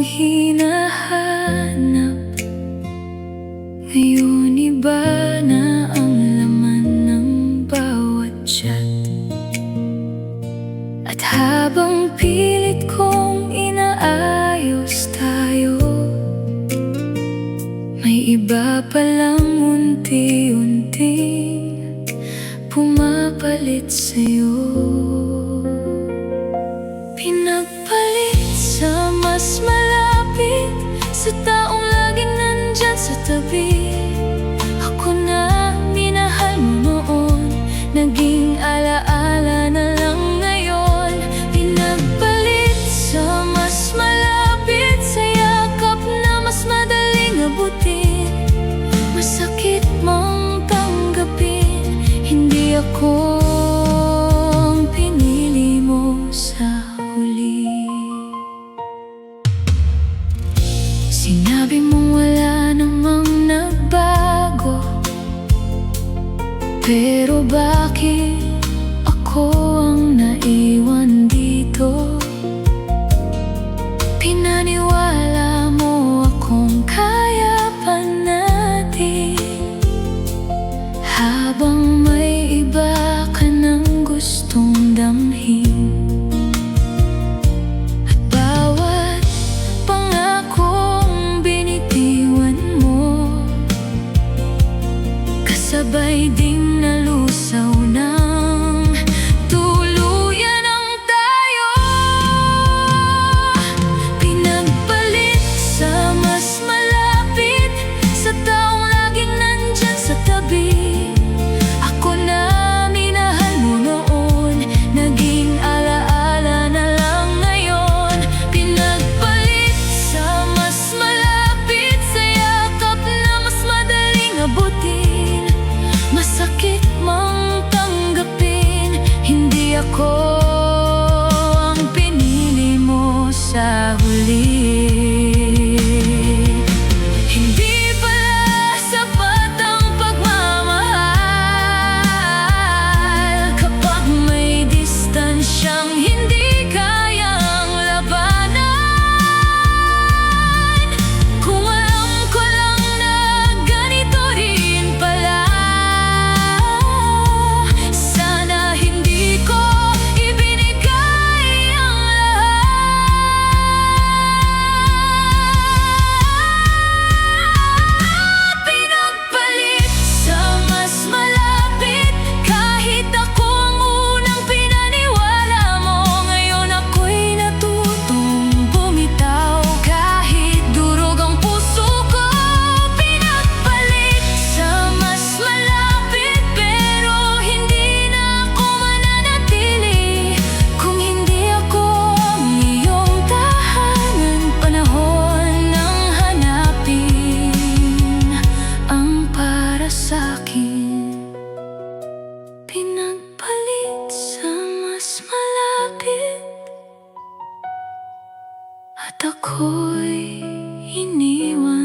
kong hinahanap. Ngayon iba na ang laman ng bawat chat. At habang pilit kong inaayos tayo, may iba palang unti-unting pumapalit sa'yo. Pinagpalit sa mas malapit, sa taong laging nandyan sa tabi. Ako na minahal mo noon, naging alaala na lang ngayon. Pinagpalit sa mas malapit, sa yakap na mas madaling abutin. Masakit mang tanggapin, hindi ako ang pinili mo sa huli. Sinabi mong wala namang nagbago, pero bakit ako ang naiwan dito? Pinaniwala mo akong kaya pa natin, habang may iba ka nang gustong damhin. At bawat pangakong binitiwan mo, kasabay ding nalusaw ng tuluyan ang tayo. Pinagpalit sa mas malapit, sa taong laging nandyan sa tabi. Ako na minahal mo noon, naging alaala na lang ngayon. Pinagpalit sa mas malapit, sa yakap na mas madaling abutin. Masakit mang tanggapin, hindi ako ang pinili mo sa huli. Hindi pala sapat ang pagmamahal kapag may distansyang hindi kayang labanan. Kung alam ko lang na ganito rin pala, sana hindi ko ibinigay ang lahat. Pinagpalit sa mas malapit, kahit ako ang unang pinaniwala mo. Ngayon ako'y natutong bumitaw, kahit durog ang puso ko. Pinagpalit sa mas malapit, pero hindi na ako mananatili kung hindi ako ang iyong tahanan. Panahon ng hanapin ang para sa'kin. Pinagpalit sa mas malapit, at ako'y iniwan.